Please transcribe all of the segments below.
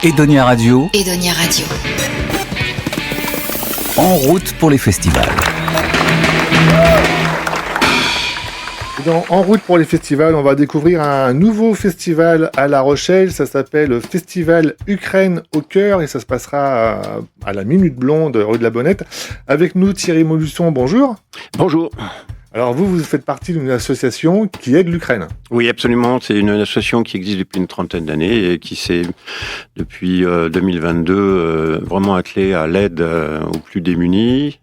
Edonia Radio. Edonia Radio. En route pour les festivals. En route pour les festivals, on va découvrir un nouveau festival à La Rochelle. Ça s'appelle le Festival Ukraine au cœur et ça se passera à la Minute Blonde, rue de la Bonnette. Avec nous, Thierry Maulusson, bonjour. Bonjour. Alors vous faites partie d'une association qui aide l'Ukraine. Oui, absolument. C'est une association qui existe depuis une trentaine d'années et qui s'est, depuis 2022, vraiment attelée à l'aide aux plus démunis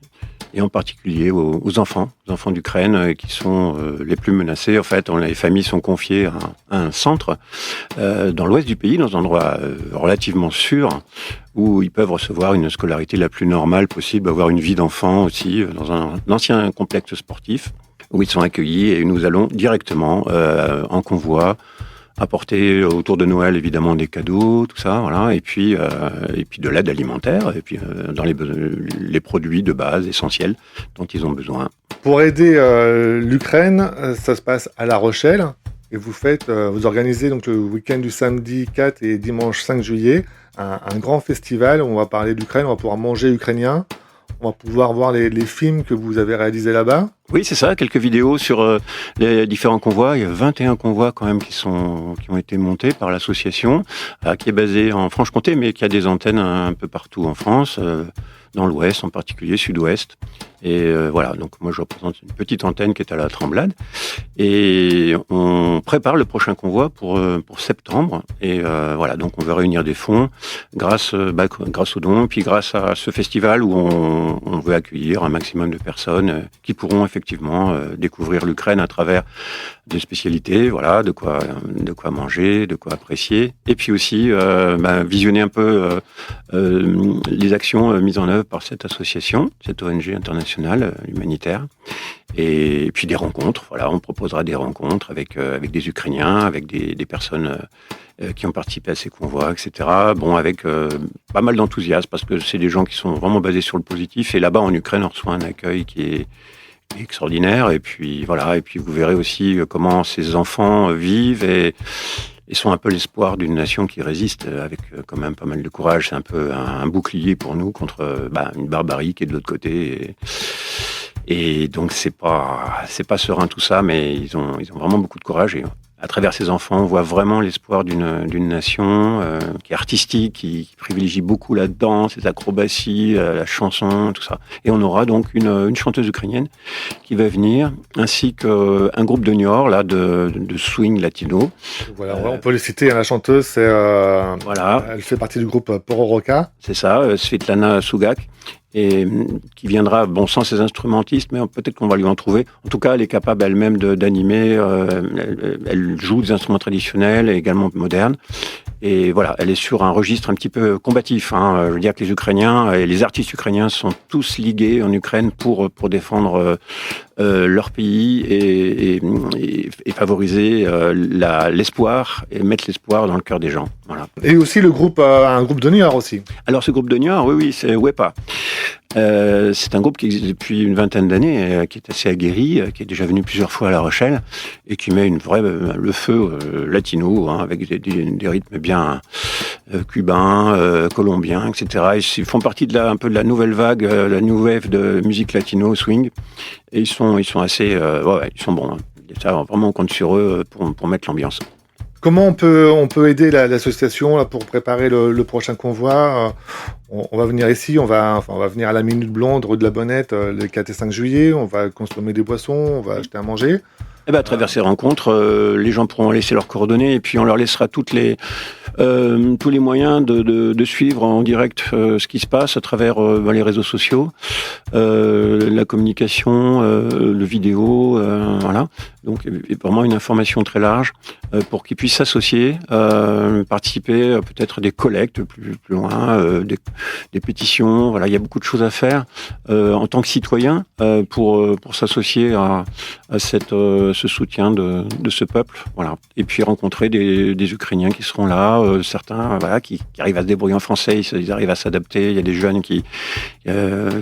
et en particulier aux enfants d'Ukraine qui sont les plus menacés. En fait, les familles sont confiées à un centre dans l'ouest du pays, dans un endroit relativement sûr, où ils peuvent recevoir une scolarité la plus normale possible, avoir une vie d'enfant aussi, dans un ancien complexe sportif, où ils sont accueillis et nous allons directement en convoi apporter autour de Noël évidemment des cadeaux, tout ça, voilà, et puis de l'aide alimentaire, et puis dans les produits de base essentiels dont ils ont besoin. Pour aider l'Ukraine, ça se passe à La Rochelle, et vous organisez donc le week-end du samedi 4 et dimanche 5 juillet un grand festival où on va parler d'Ukraine, on va pouvoir manger ukrainien. On va pouvoir voir les films que vous avez réalisés là-bas. Oui, c'est ça, quelques vidéos sur les différents convois. Il y a 21 convois quand même qui ont été montés par l'association, qui est basée en Franche-Comté, mais qui a des antennes un peu partout en France, dans l'Ouest en particulier, Sud-Ouest. Et voilà, donc moi je représente une petite antenne qui est à la Tremblade. Et on prépare le prochain convoi pour septembre. Et voilà, donc on veut réunir des fonds grâce aux dons, puis grâce à ce festival où on veut accueillir un maximum de personnes qui pourront effectivement découvrir l'Ukraine à travers des spécialités, voilà, de quoi manger, de quoi apprécier. Et puis aussi visionner un peu les actions mises en œuvre par cette association, cette ONG internationale humanitaire, et puis des rencontres. Voilà, on proposera des rencontres avec des Ukrainiens, avec des personnes qui ont participé à ces convois, etc. Bon, avec pas mal d'enthousiasme parce que c'est des gens qui sont vraiment basés sur le positif. Et là-bas, en Ukraine, on reçoit un accueil qui est extraordinaire. Et puis voilà. Et puis vous verrez aussi comment ces enfants vivent et sont un peu l'espoir d'une nation qui résiste avec quand même pas mal de courage. C'est un peu un bouclier pour nous contre une barbarie qui est de l'autre côté. Et donc c'est pas serein tout ça, mais ils ont vraiment beaucoup de courage. Et à travers ces enfants, on voit vraiment l'espoir d'une nation qui est artistique, qui privilégie beaucoup la danse, les acrobaties, la chanson, tout ça. Et on aura donc une chanteuse ukrainienne qui va venir, ainsi qu'un groupe de Niort, là, de swing latino. Voilà, on peut les citer, la chanteuse, voilà. Elle fait partie du groupe Pororoca. C'est ça, Svetlana Sugak. Et qui viendra, sans ses instrumentistes, mais peut-être qu'on va lui en trouver. En tout cas, elle est capable elle-même d'animer. Elle joue des instruments traditionnels et également modernes. Et voilà, elle est sur un registre un petit peu combatif. Je veux dire que les Ukrainiens et les artistes ukrainiens sont tous ligués en Ukraine pour défendre leur pays et favoriser l'espoir et mettre l'espoir dans le cœur des gens. Voilà. Et aussi un groupe de Niort aussi. Alors ce groupe de Niort, oui, c'est Wepa. C'est un groupe qui existe depuis une vingtaine d'années, qui est assez aguerri, qui est déjà venu plusieurs fois à La Rochelle et qui met le feu latino, avec des rythmes bien cubains, colombiens, etc. Ils font partie un peu de la nouvelle vague, la new wave de musique latino, swing. Et ils sont assez, ils sont bons. Ça, vraiment, on compte sur eux pour mettre l'ambiance. Comment on peut aider l'association là, pour préparer le prochain convoi? On va venir ici, on va venir à la Minute Blonde, rue de la Bonnette, le 4 et 5 juillet. On va consommer des boissons, on va acheter à manger. À travers ces rencontres, les gens pourront laisser leurs coordonnées et puis on leur laissera tous les moyens de suivre en direct ce qui se passe à travers les réseaux sociaux, la communication, le vidéo, voilà. Donc vraiment une information très large pour qu'ils puissent s'associer, participer peut-être à des collectes plus loin, des pétitions. Voilà, il y a beaucoup de choses à faire en tant que citoyen pour s'associer à ce soutien de ce peuple. Voilà. Et puis rencontrer des Ukrainiens qui seront là, certains qui arrivent à se débrouiller en français, ils arrivent à s'adapter. Il y a des jeunes qui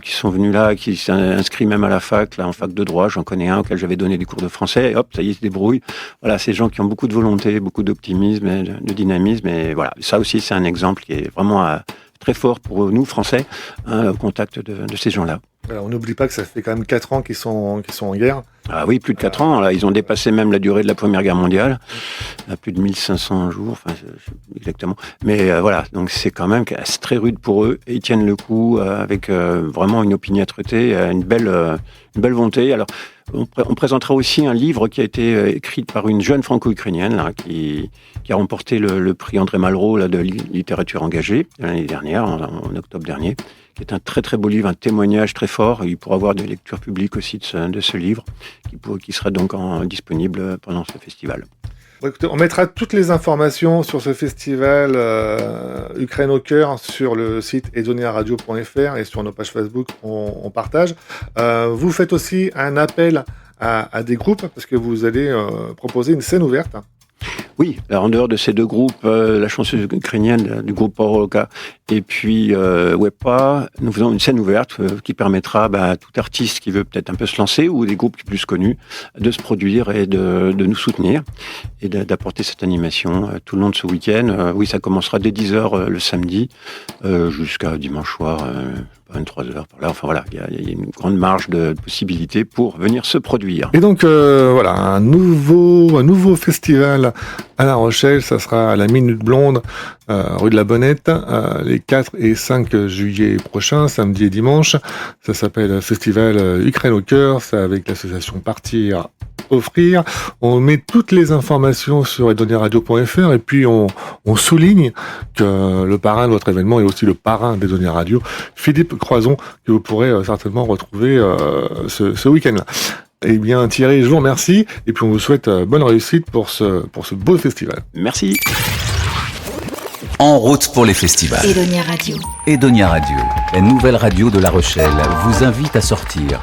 sont venus là, qui s'inscrivent même à la fac, là, en fac de droit. J'en connais un auquel j'avais donné des cours de français. et hop, ça y est, ils se débrouillent. Voilà, ces gens qui ont beaucoup de volonté, beaucoup d'optimisme, et de dynamisme, et voilà, ça aussi c'est un exemple qui est vraiment très fort pour nous, Français, au contact de ces gens-là. On n'oublie pas que ça fait quand même 4 ans qu'ils sont en guerre. Ah oui, plus de 4 ans. Là, ils ont dépassé même la durée de la Première Guerre mondiale. Plus de 1500 jours, enfin, je sais plus exactement. Mais voilà, donc c'est quand même c'est très rude pour eux. Et ils tiennent le coup avec vraiment une opiniâtreté, une belle volonté. Alors, on présentera aussi un livre qui a été écrit par une jeune franco-ukrainienne là, qui a remporté le prix André Malraux là, de littérature engagée l'année dernière, en octobre dernier, qui est un très très beau livre, un témoignage très fort. Il pourra avoir des lectures publiques aussi de ce livre, qui sera donc disponible pendant ce festival. Bon, écoutez, on mettra toutes les informations sur ce festival Ukraine au cœur sur le site edoniaradio.fr et sur nos pages Facebook, on partage. Vous faites aussi un appel à des groupes parce que vous allez proposer une scène ouverte. Oui, alors en dehors de ces deux groupes, la chanteuse ukrainienne du groupe Poroka et puis Wepa, nous faisons une scène ouverte qui permettra à tout artiste qui veut peut-être un peu se lancer ou des groupes plus connus de se produire et de nous soutenir et d'apporter cette animation tout le long de ce week-end. Oui, ça commencera dès 10h le samedi jusqu'à dimanche soir. 23h par là. Enfin voilà, il y a une grande marge de possibilités pour venir se produire. Et donc voilà, un nouveau festival à La Rochelle, ça sera à la Minute Blonde, rue de la Bonnette, les 4 et 5 juillet prochains, samedi et dimanche. Ça s'appelle Festival Ukraine au cœur, c'est avec l'association Partir Offrir. On met toutes les informations sur edoniaradio.fr et puis on souligne que le parrain de votre événement est aussi le parrain d'Edonia Radio, Philippe Croison, que vous pourrez certainement retrouver ce week-end-là. Eh bien Thierry, je vous remercie et puis on vous souhaite bonne réussite pour ce beau festival. Merci. En route pour les festivals. Edonia Radio. Edonia Radio, la nouvelle radio de La Rochelle, vous invite à sortir.